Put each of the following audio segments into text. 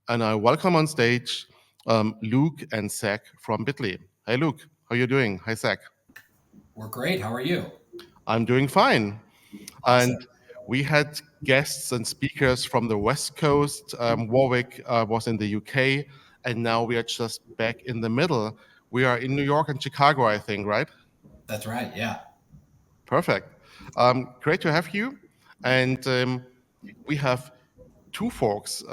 and I welcome on stage Luke and Zack from Bitly. Hey, Luke, how you doing? Hi, Zack. We're great. How are you? I'm doing fine. Awesome. And we had guests and speakers from the West Coast. Warwick was in the UK, and now we are just back in the middle. We are in New York and Chicago, I think, right? That's right. Yeah. Perfect. Great to have you. And we have two folks.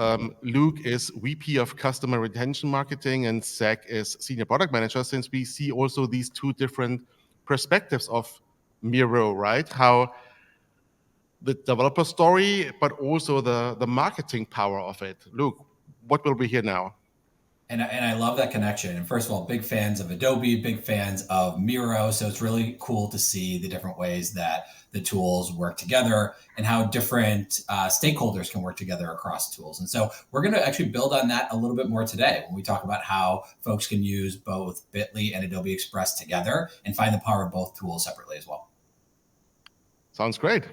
Luke is VP of Customer Retention Marketing, and Zach is Senior Product Manager, since we see also these two different perspectives of Miro, right? How the developer story, but also the marketing power of it. Luke, what will we hear now? And I love that connection. And first of all, big fans of Adobe, big fans of Miro. So it's really cool to see the different ways that the tools work together and how different stakeholders can work together across tools. And so we're going to actually build on that a little bit more today when we talk about how folks can use both Bitly and Adobe Express together and find the power of both tools separately as well. Sounds great.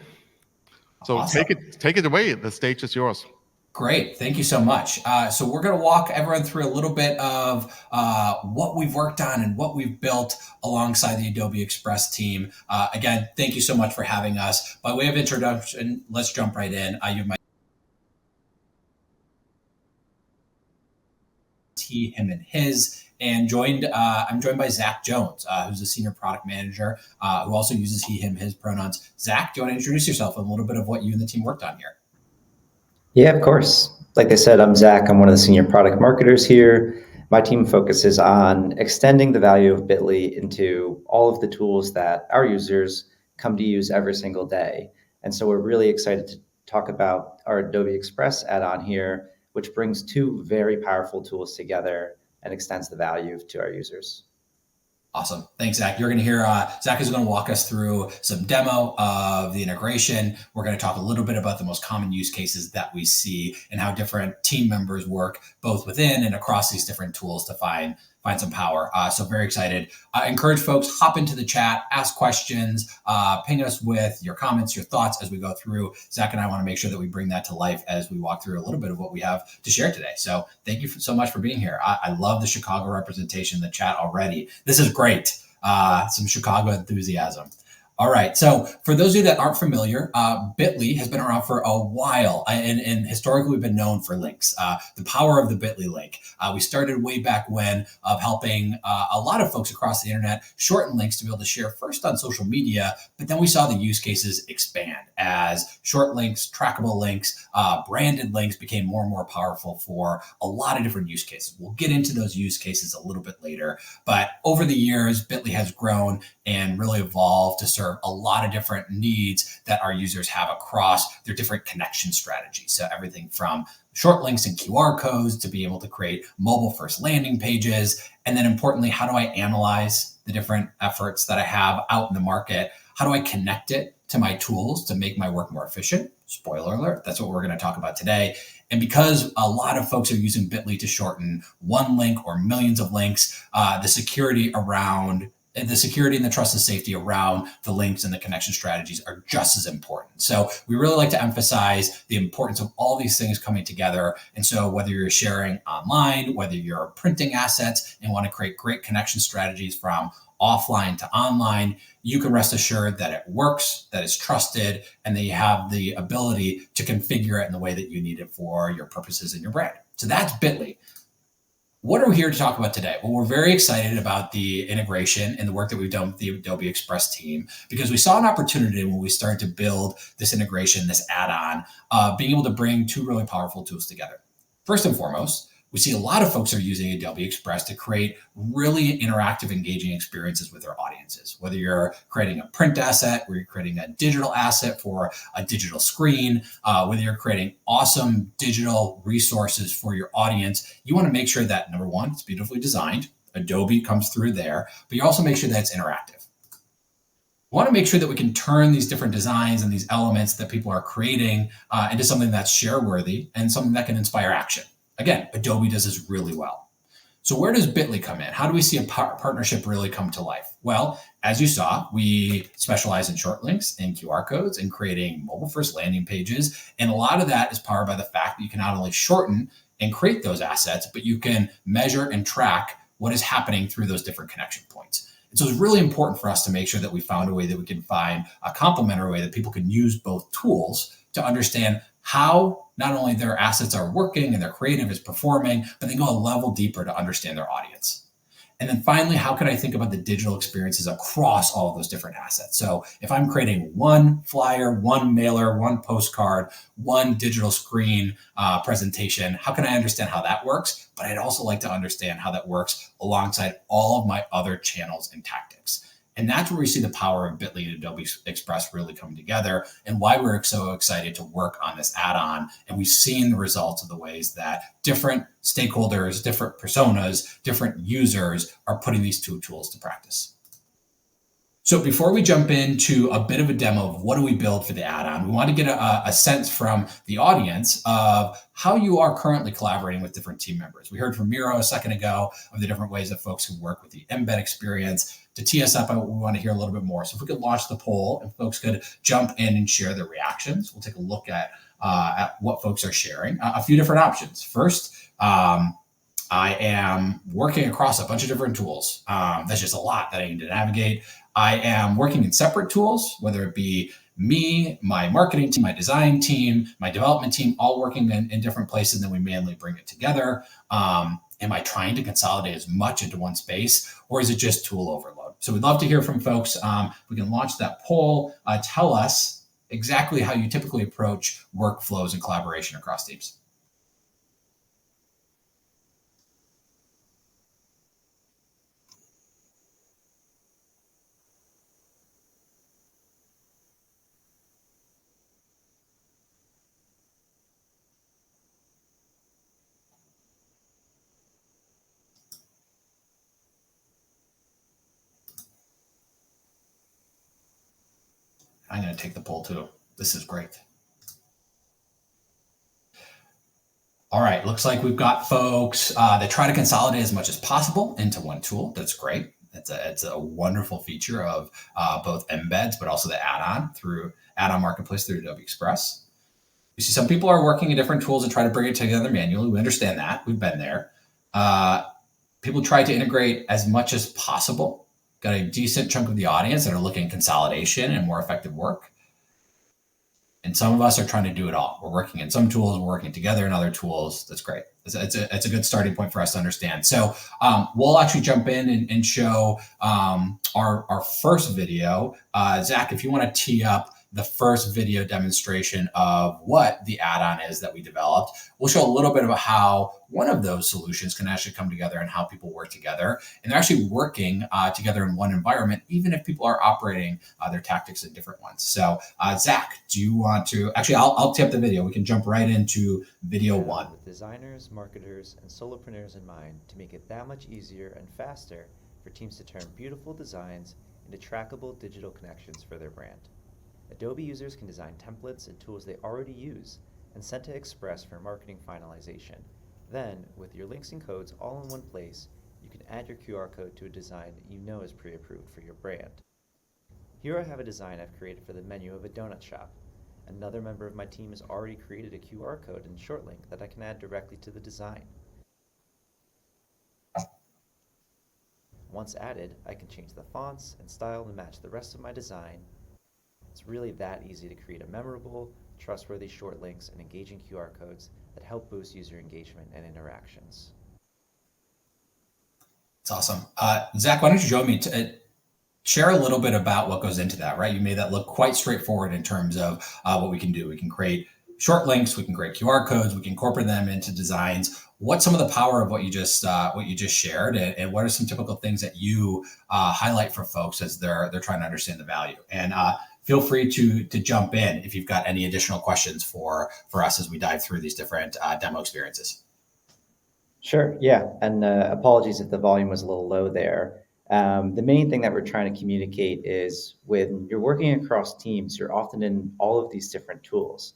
So Awesome. take it away. The stage is yours. Great. Thank you so much. So we're going to walk everyone through a little bit of what we've worked on and what we've built alongside the Adobe Express team. Again, thank you so much for having us. By way of introduction, let's jump right in. You have my he, him, and his. And I'm joined by Zack Jones, who's a senior product manager who also uses he, him, his pronouns. Zack, do you want to introduce yourself and a little bit of what you and the team worked on here? Yeah, of course. Like I said, I'm Zack. I'm one of the senior product marketers here. My team focuses on extending the value of Bitly into all of the tools that our users come to use every single day. And so we're really excited to talk about our Adobe Express add-on here, which brings two very powerful tools together and extends the value to our users. Awesome. Thanks, Zack. You're going to hear Zack is going to walk us through some demo of the integration. We're going to talk a little bit about the most common use cases that we see and how different team members work both within and across these different tools to find some power. So very excited. I encourage folks, hop into the chat, ask questions, ping us with your comments, your thoughts as we go through. Zack and I want to make sure that we bring that to life as we walk through a little bit of what we have to share today. So thank you so much for being here. I love the Chicago representation in the chat already. This is great. Some Chicago enthusiasm. All right. So for those of you that aren't familiar, Bitly has been around for a while, and historically we've been known for links. The power of the Bitly link. We started way back when of helping a lot of folks across the internet shorten links to be able to share first on social media, but then we saw the use cases expand as short links, trackable links, branded links became more and more powerful for a lot of different use cases. We'll get into those use cases a little bit later, but over the years, Bitly has grown and really evolved to serve a lot of different needs that our users have across their different connection strategies. So everything from short links and QR codes to be able to create mobile first landing pages. And then importantly, how do I analyze the different efforts that I have out in the market? How do I connect it to my tools to make my work more efficient? Spoiler alert, that's what we're going to talk about today. And because a lot of folks are using Bitly to shorten one link or millions of links, the security and the trust and safety around the links and the connection strategies are just as important. So we really like to emphasize the importance of all these things coming together. And so whether you're sharing online, whether you're printing assets and want to create great connection strategies from offline to online, you can rest assured that it works, that it's trusted, and that you have the ability to configure it in the way that you need it for your purposes and your brand. So that's Bitly. What are we here to talk about today? Well, we're very excited about the integration and the work that we've done with the Adobe Express team because we saw an opportunity when we started to build this integration, this add-on, being able to bring two really powerful tools together. First and foremost, we see a lot of folks are using Adobe Express to create really interactive, engaging experiences with their audiences. Whether you're creating a print asset, whether you're creating a digital asset for a digital screen, whether you're creating awesome digital resources for your audience, you want to make sure that, number one, it's beautifully designed. Adobe comes through there, but you also make sure that it's interactive. We want to make sure that we can turn these different designs and these elements that people are creating into something that's share-worthy and something that can inspire action. Again, Adobe does this really well. So where does Bitly come in? How do we see a partnership really come to life? Well, as you saw, we specialize in short links and QR codes and creating mobile first landing pages. And a lot of that is powered by the fact that you can not only shorten and create those assets, but you can measure and track what is happening through those different connection points. And so it's really important for us to make sure that we found a way that we can find a complementary way that people can use both tools to understand how not only their assets are working and their creative is performing, but they go a level deeper to understand their audience. And then finally, how can I think about the digital experiences across all of those different assets? So if I'm creating one flyer, one mailer, one postcard, one digital screen presentation, how can I understand how that works? But I'd also like to understand how that works alongside all of my other channels and tactics. And that's where we see the power of Bitly and Adobe Express really come together, and why we're so excited to work on this add-on. And we've seen the results of the ways that different stakeholders, different personas, different users are putting these two tools to practice. So before we jump into a bit of a demo of what do we build for the add-on, we want to get a sense from the audience of how you are currently collaborating with different team members. We heard from Miro a second ago of the different ways that folks can work with the embed experience. To tee us up, we want to hear a little bit more. So if we could launch the poll and folks could jump in and share their reactions, we'll take a look at what folks are sharing. A few different options. First, I am working across a bunch of different tools. That's just a lot that I need to navigate. I am working in separate tools, whether it be me, my marketing team, my design team, my development team, all working in different places, and then we manually bring it together. Am I trying to consolidate as much into one space, or is it just tool overload? So we'd love to hear from folks. We can launch that poll. Tell us exactly how you typically approach workflows and collaboration across teams. I'm going to take the poll too. This is great. All right, looks like we've got folks that try to consolidate as much as possible into one tool. That's great. It's a wonderful feature of both embeds, but also the add-on marketplace through Adobe Express. You see some people are working in different tools and try to bring it together manually. We understand that. We've been there. People try to integrate as much as possible. Got a decent chunk of the audience that are looking at consolidation and more effective work. And some of us are trying to do it all. We're working in some tools, we're working together in other tools. That's great. It's a good starting point for us to understand. So we'll actually jump in and show our first video. Zach, if you want to tee up the first video demonstration of what the add-on is that we developed, we'll show a little bit about how one of those solutions can actually come together and how people work together. And they're actually working together in one environment, even if people are operating their tactics in different ones. So Zach, do you want to, actually, I'll tee up the video. We can jump right into video one. With designers, marketers, and solopreneurs in mind to make it that much easier and faster for teams to turn beautiful designs into trackable digital connections for their brand. Adobe users can design templates and tools they already use and send to Express for marketing finalization. Then, with your links and codes all in one place, you can add your QR code to a design that you know is pre-approved for your brand. Here I have a design I've created for the menu of a donut shop. Another member of my team has already created a QR code and short link that I can add directly to the design. Once added, I can change the fonts and style to match the rest of my design. It's really that easy to create a memorable, trustworthy short links and engaging QR codes that help boost user engagement and interactions. It's awesome. Zach, why don't you show me share a little bit about what goes into that, right? You made that look quite straightforward in terms of what we can do. We can create short links, we can create QR codes, we can incorporate them into designs. What's some of the power of what you just shared, and what are some typical things that you highlight for folks as they're trying to understand the value? And feel free to jump in if you've got any additional questions for us as we dive through these different demo experiences. Sure, yeah, and apologies if the volume was a little low there. The main thing that we're trying to communicate is when you're working across teams, you're often in all of these different tools.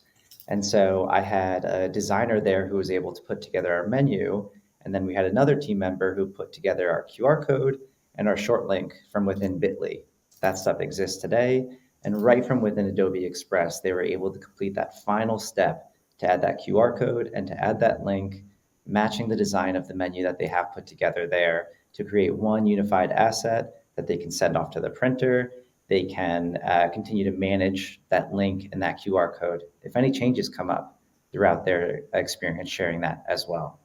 And so I had a designer there who was able to put together our menu, and then we had another team member who put together our QR code and our short link from within Bitly. That stuff exists today, and right from within Adobe Express, they were able to complete that final step to add that QR code and to add that link matching the design of the menu that they have put together there to create one unified asset that they can send off to the printer. They can continue to manage that link and that QR code if any changes come up throughout their experience, sharing that as well.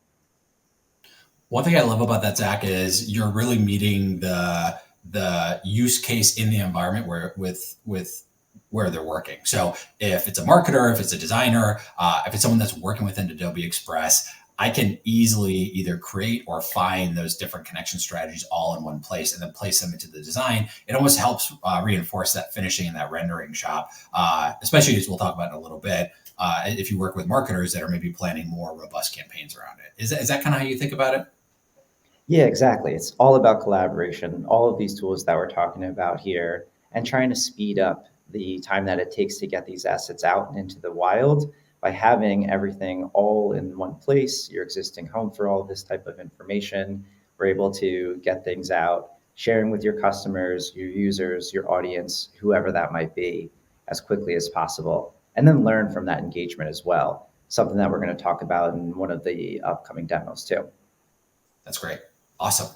One thing I love about that, Zack, is you're really meeting the use case in the environment where they're working. So if it's a marketer, if it's a designer, if it's someone that's working within Adobe Express, I can easily either create or find those different connection strategies all in one place and then place them into the design. It almost helps reinforce that finishing and that rendering shop, especially as we'll talk about in a little bit, if you work with marketers that are maybe planning more robust campaigns around it. Is that kind of how you think about it? Yeah, exactly. It's all about collaboration, all of these tools that we're talking about here, and trying to speed up the time that it takes to get these assets out and into the wild by having everything all in one place, your existing home for all this type of information. We're able to get things out, sharing with your customers, your users, your audience, whoever that might be, as quickly as possible, and then learn from that engagement as well. Something that we're going to talk about in one of the upcoming demos too. That's great. Awesome.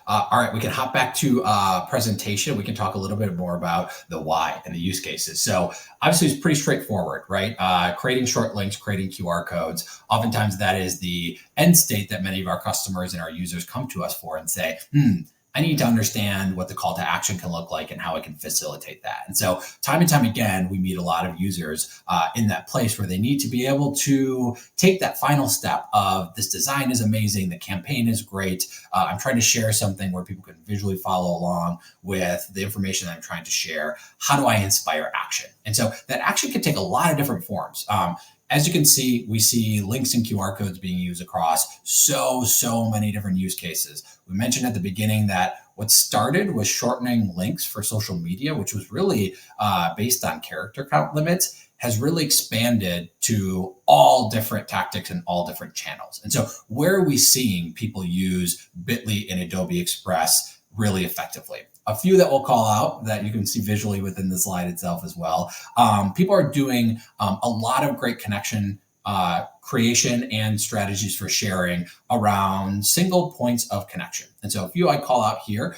All right, we can hop back to presentation. We can talk a little bit more about the why and the use cases. So obviously it's pretty straightforward, right? Creating short links, creating QR codes. Oftentimes that is the end state that many of our customers and our users come to us for and say, I need to understand what the call to action can look like and how I can facilitate that. And so time and time again, we meet a lot of users in that place where they need to be able to take that final step of this design is amazing, the campaign is great, I'm trying to share something where people can visually follow along with the information that I'm trying to share. How do I inspire action? And so that action can take a lot of different forms. As you can see, we see links and QR codes being used across so many different use cases. We mentioned at the beginning that what started was shortening links for social media, which was really based on character count limits, has really expanded to all different tactics and all different channels. And so where are we seeing people use Bitly and Adobe Express really effectively? A few that we'll call out that you can see visually within the slide itself as well. People are doing a lot of great connection creation and strategies for sharing around single points of connection. And so a few I call out here,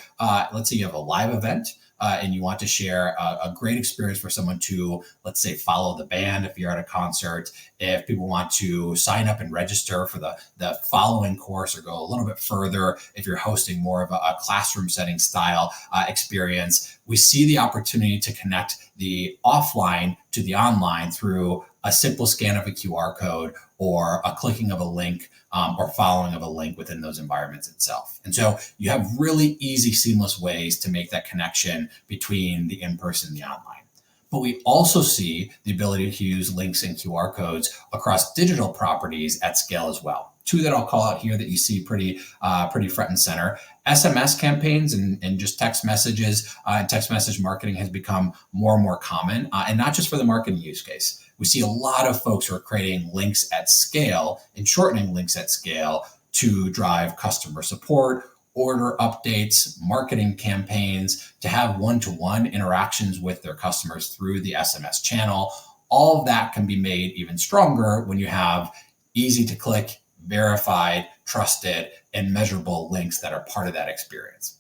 let's say you have a live event and you want to share a great experience for someone to, let's say, follow the band if you're at a concert. If people want to sign up and register for the following course or go a little bit further, if you're hosting more of a classroom setting style experience, we see the opportunity to connect the offline to the online through a simple scan of a QR code or a clicking of a link or following of a link within those environments itself. And so you have really easy, seamless ways to make that connection between the in-person and the online. But we also see the ability to use links and QR codes across digital properties at scale as well. Two that I'll call out here that you see pretty front and center. SMS campaigns and just text messages and text message marketing has become more and more common, and not just for the marketing use case. We see a lot of folks who are creating links at scale and shortening links at scale to drive customer support, order updates, marketing campaigns, to have one-to-one interactions with their customers through the SMS channel. All of that can be made even stronger when you have easy to click, verified, trusted, and measurable links that are part of that experience.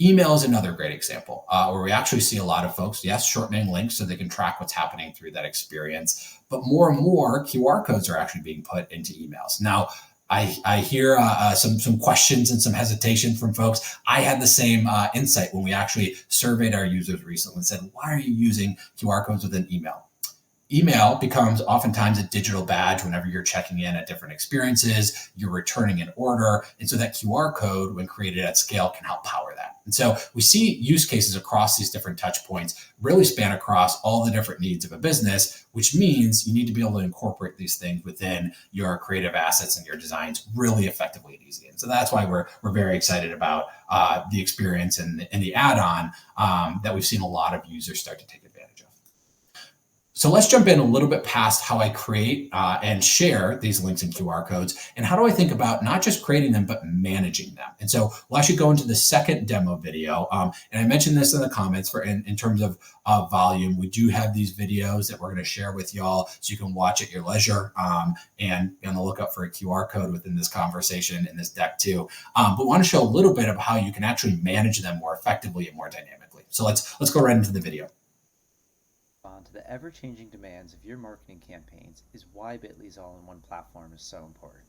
Email is another great example where we actually see a lot of folks, yes, shortening links so they can track what's happening through that experience, but more and more QR codes are actually being put into emails. Now, I hear some questions and some hesitation from folks. I had the same insight when we actually surveyed our users recently and said, why are you using QR codes within email? Email becomes oftentimes a digital badge whenever you're checking in at different experiences, you're returning an order. And so that QR code, when created at scale, can help power that. And so we see use cases across these different touch points really span across all the different needs of a business, which means you need to be able to incorporate these things within your creative assets and your designs really effectively and easy. And so that's why we're very excited about the experience and the add-on that we've seen a lot of users start to take advantage of. So let's jump in a little bit past how I create and share these links and QR codes, and how do I think about not just creating them, but managing them. And so we'll actually go into the second demo video. And I mentioned this in the comments in terms of volume. We do have these videos that we're going to share with y'all so you can watch at your leisure, and be on the lookout for a QR code within this conversation in this deck too. But we want to show a little bit of how you can actually manage them more effectively and more dynamically. So let's go right into the video. To the ever-changing demands of your marketing campaigns is why Bitly's all-in-one platform is so important.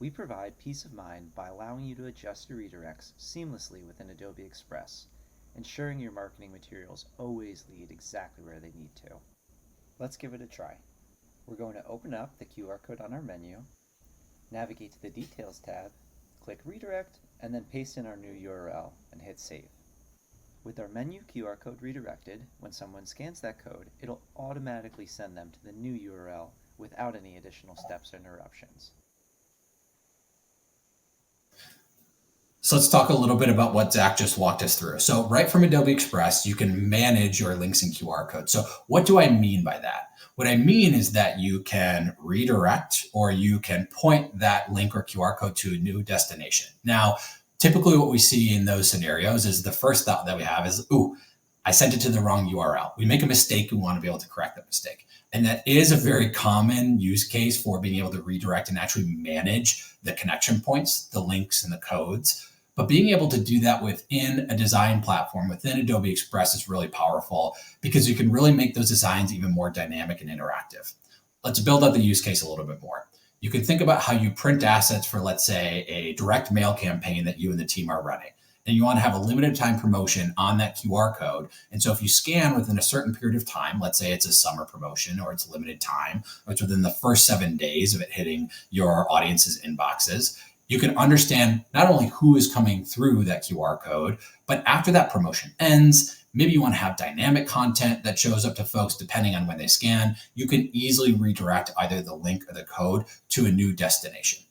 We provide peace of mind by allowing you to adjust your redirects seamlessly within Adobe Express, ensuring your marketing materials always lead exactly where they need to. Let's give it a try. We're going to open up the QR code on our menu, navigate to the Details tab, click Redirect, and then paste in our new URL and hit Save. With our menu QR code redirected, when someone scans that code, it'll automatically send them to the new URL without any additional steps or interruptions. So let's talk a little bit about what Zach just walked us through. So right from Adobe Express, you can manage your links and QR codes. So what do I mean by that? What I mean is that you can redirect, or you can point that link or QR code to a new destination. Now, typically what we see in those scenarios is the first thought that we have is, ooh, I sent it to the wrong URL. We make a mistake, we want to be able to correct that mistake. And that is a very common use case for being able to redirect and actually manage the connection points, the links and the codes. But being able to do that within a design platform, within Adobe Express, is really powerful because you can really make those designs even more dynamic and interactive. Let's build out the use case a little bit more. You can think about how you print assets for, let's say, a direct mail campaign that you and the team are running. And you want to have a limited time promotion on that QR code. And so if you scan within a certain period of time, let's say it's a summer promotion, or it's limited time, or it's within the first 7 days of it hitting your audience's inboxes, you can understand not only who is coming through that QR code, but after that promotion ends, maybe you want to have dynamic content that shows up to folks depending on when they scan. You can easily redirect either the link or the code to a new destination.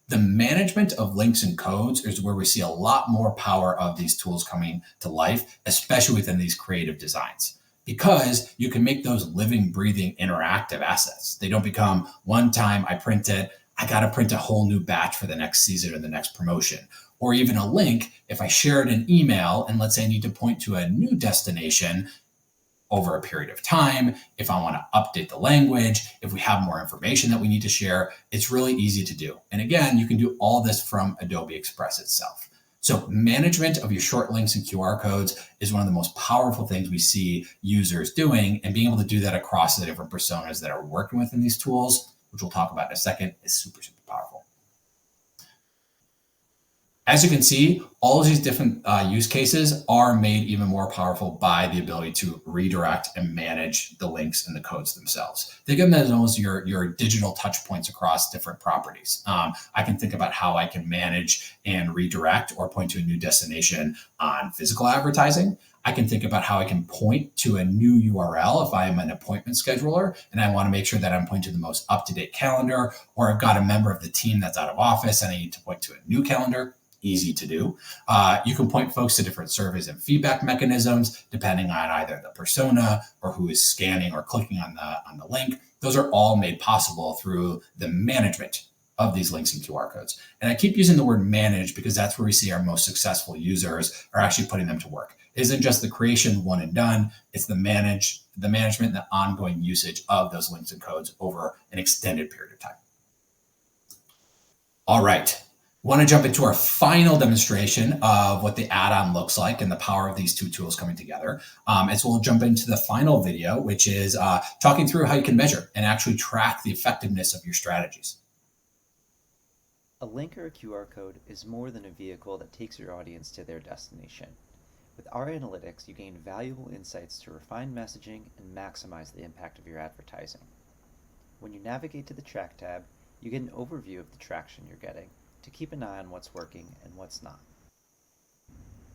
The management of links and codes is where we see a lot more power of these tools coming to life, especially within these creative designs, because you can make those living, breathing, interactive assets. They don't become one time I print it, I got to print a whole new batch for the next season or the next promotion. Or even a link, if I share it in email and let's say I need to point to a new destination over a period of time, if I want to update the language, if we have more information that we need to share, it's really easy to do. And again, you can do all this from Adobe Express itself. So management of your short links and QR codes is one of the most powerful things we see users doing, and being able to do that across the different personas that are working within these tools, which we'll talk about in a second, is super, super powerful. As you can see, all of these different use cases are made even more powerful by the ability to redirect and manage the links and the codes themselves. Think of them as your digital touch points across different properties. I can think about how I can manage and redirect or point to a new destination on physical advertising. I can think about how I can point to a new URL if I am an appointment scheduler and I want to make sure that I'm pointing to the most up-to-date calendar, or I've got a member of the team that's out of office and I need to point to a new calendar. Easy to do. You can point folks to different surveys and feedback mechanisms depending on either the persona or who is scanning or clicking on the link. Those are all made possible through the management of these links and QR codes. And I keep using the word manage because that's where we see our most successful users are actually putting them to work. It isn't just the creation one and done, it's the management and the ongoing usage of those links and codes over an extended period of time. All right. I want to jump into our final demonstration of what the add-on looks like and the power of these two tools coming together. And so we'll jump into the final video, which is talking through how you can measure and actually track the effectiveness of your strategies. A link or a QR code is more than a vehicle that takes your audience to their destination. With our analytics, you gain valuable insights to refine messaging and maximize the impact of your advertising. When you navigate to the Track tab, you get an overview of the traction you're getting to keep an eye on what's working and what's not.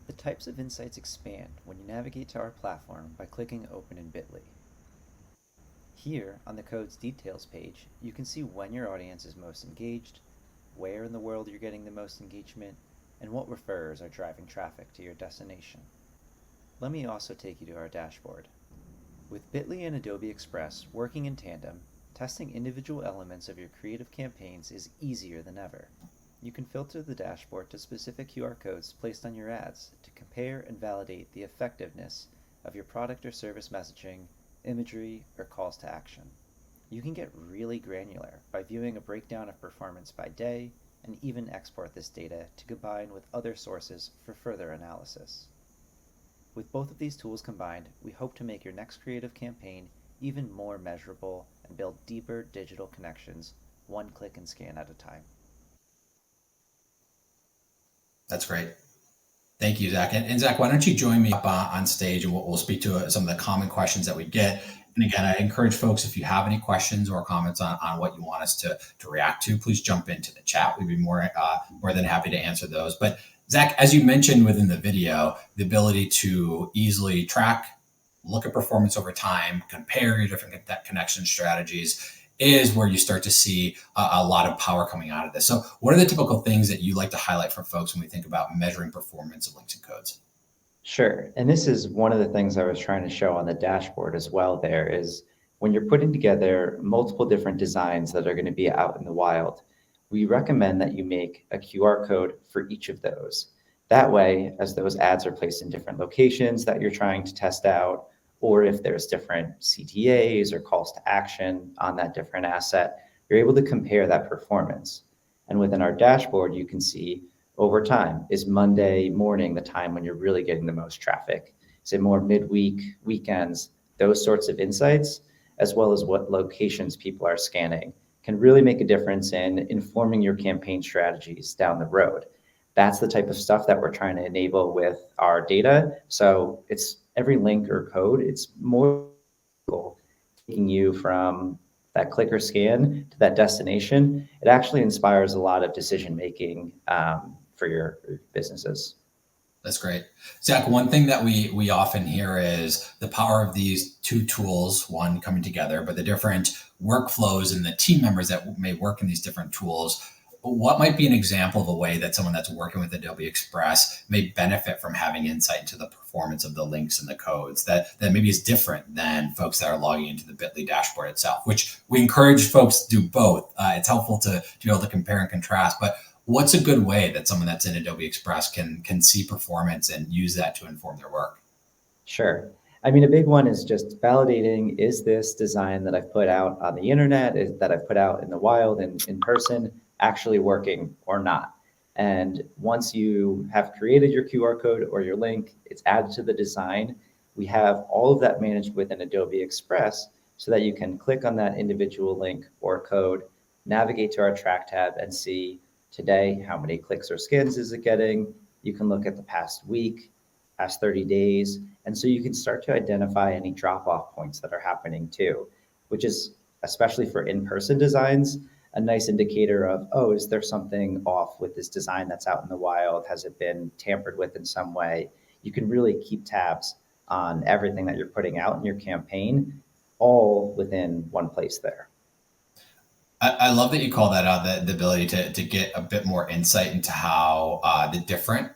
The types of insights expand when you navigate to our platform by clicking Open in Bitly. Here, on the Codes Details page, you can see when your audience is most engaged, where in the world you're getting the most engagement, and what referrers are driving traffic to your destination. Let me also take you to our dashboard. With Bitly and Adobe Express working in tandem, testing individual elements of your creative campaigns is easier than ever. You can filter the dashboard to specific QR codes placed on your ads to compare and validate the effectiveness of your product or service messaging, imagery, or calls to action. You can get really granular by viewing a breakdown of performance by day and even export this data to combine with other sources for further analysis. With both of these tools combined, we hope to make your next creative campaign even more measurable and build deeper digital connections, one click and scan at a time. That's great. Thank you, Zach. And Zach, why don't you join me up on stage, and we'll speak to some of the common questions that we get. And again, I encourage folks, if you have any questions or comments on what you want us to react to, please jump into the chat. We'd be more than happy to answer those. But Zach, as you mentioned within the video, the ability to easily track, look at performance over time, compare your different connection strategies is where you start to see a lot of power coming out of this. So what are the typical things that you like to highlight for folks when we think about measuring performance of links and codes? Sure. And this is one of the things I was trying to show on the dashboard as well. There is when you're putting together multiple different designs that are going to be out in the wild, we recommend that you make a QR code for each of those. That way, as those ads are placed in different locations that you're trying to test out, or if there's different CTAs or calls to action on that different asset, you're able to compare that performance. And within our dashboard, you can see over time, is Monday morning the time when you're really getting the most traffic? Is it more midweek, weekends? Those sorts of insights, as well as what locations people are scanning, can really make a difference in informing your campaign strategies down the road. That's the type of stuff that we're trying to enable with our data. So it's every link or code, it's more taking you from that click or scan to that destination. It actually inspires a lot of decision making for your businesses. That's great. Zach, one thing that we often hear is the power of these two tools, one coming together, but the different workflows and the team members that may work in these different tools. What might be an example of a way that someone that's working with Adobe Express may benefit from having insight into the performance of the links and the codes that maybe is different than folks that are logging into the Bitly dashboard itself, which we encourage folks to do both. It's helpful to be able to compare and contrast, but what's a good way that someone that's in Adobe Express can see performance and use that to inform their work? Sure. I mean, a big one is just validating, is this design that I've put out on the internet, that I've put out in the wild and in person, actually working or not? And once you have created your QR code or your link, it's added to the design. We have all of that managed within Adobe Express so that you can click on that individual link or code, navigate to our track tab and see today, how many clicks or scans is it getting? You can look at the past week, past 30 days. And so you can start to identify any drop-off points that are happening too, which is, especially for in-person designs, a nice indicator of, oh, is there something off with this design that's out in the wild? Has it been tampered with in some way? You can really keep tabs on everything that you're putting out in your campaign, all within one place there. I love that you call that out, the ability to get a bit more insight into how the different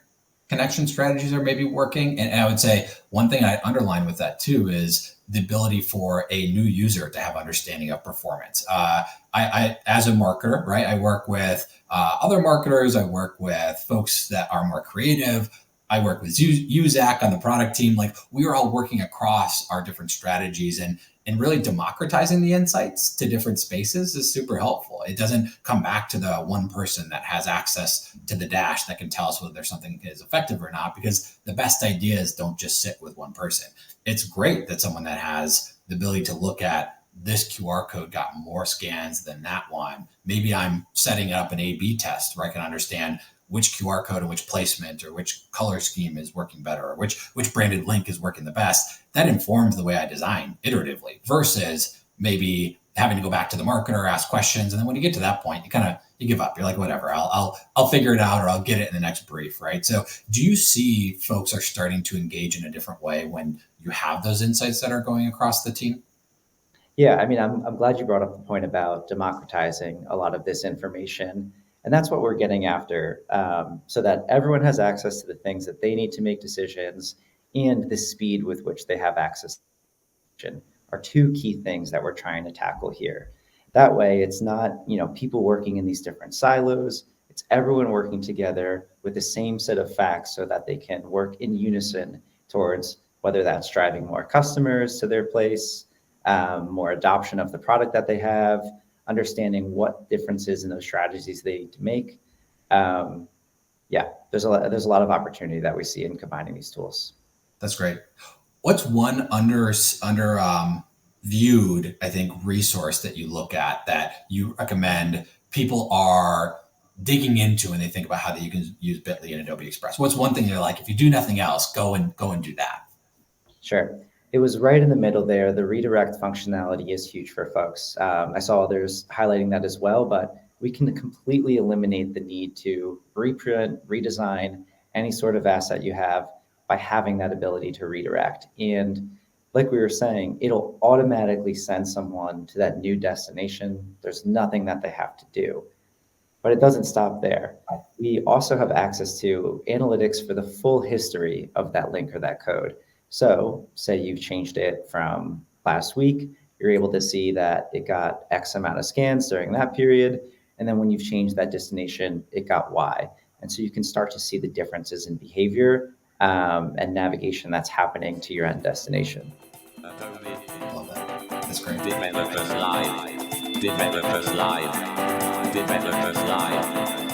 connection strategies are maybe working. And I would say one thing I underline with that too is the ability for a new user to have understanding of performance. I as a marketer, right, I work with other marketers. I work with folks that are more creative. I work with you, Zack, on the product team. Like, we are all working across our different strategies, and really democratizing the insights to different spaces is super helpful. It doesn't come back to the one person that has access to the dash that can tell us whether something is effective or not, because the best ideas don't just sit with one person. It's great that someone that has the ability to look at this QR code got more scans than that one. Maybe I'm setting up an A/B test where I can understand which QR code and which placement or which color scheme is working better, or which branded link is working the best. That informs the way I design iteratively, versus maybe having to go back to the marketer, ask questions. And then when you get to that point, you give up. You're like, whatever, I'll figure it out, or I'll get it in the next brief, right? So do you see folks are starting to engage in a different way when you have those insights that are going across the team? Yeah, I mean, I'm glad you brought up the point about democratizing a lot of this information. And that's what we're getting after, so that everyone has access to the things that they need to make decisions and the speed with which they have access. are two key things that we're trying to tackle here. That way, it's not, people working in these different silos. It's everyone working together with the same set of facts so that they can work in unison towards whether that's driving more customers to their place, more adoption of the product that they have, understanding what differences in those strategies they need to make. There's a lot of opportunity that we see in combining these tools. That's great. What's one viewed, I think, resource that you look at that you recommend people are digging into when they think about how you can use Bitly and Adobe Express? What's one thing you're like, if you do nothing else, go and do that? Sure. It was right in the middle there. The redirect functionality is huge for folks. I saw others highlighting that as well, but we can completely eliminate the need to reprint, redesign any sort of asset you have by having that ability to redirect. And like we were saying, it'll automatically send someone to that new destination. There's nothing that they have to do. But it doesn't stop there. We also have access to analytics for the full history of that link or that code. So say you've changed it from last week, you're able to see that it got X amount of scans during that period. And then when you've changed that destination, it got Y. And so you can start to see the differences in behavior and navigation that's happening to your end destination. Love that. That's great. Developers Live.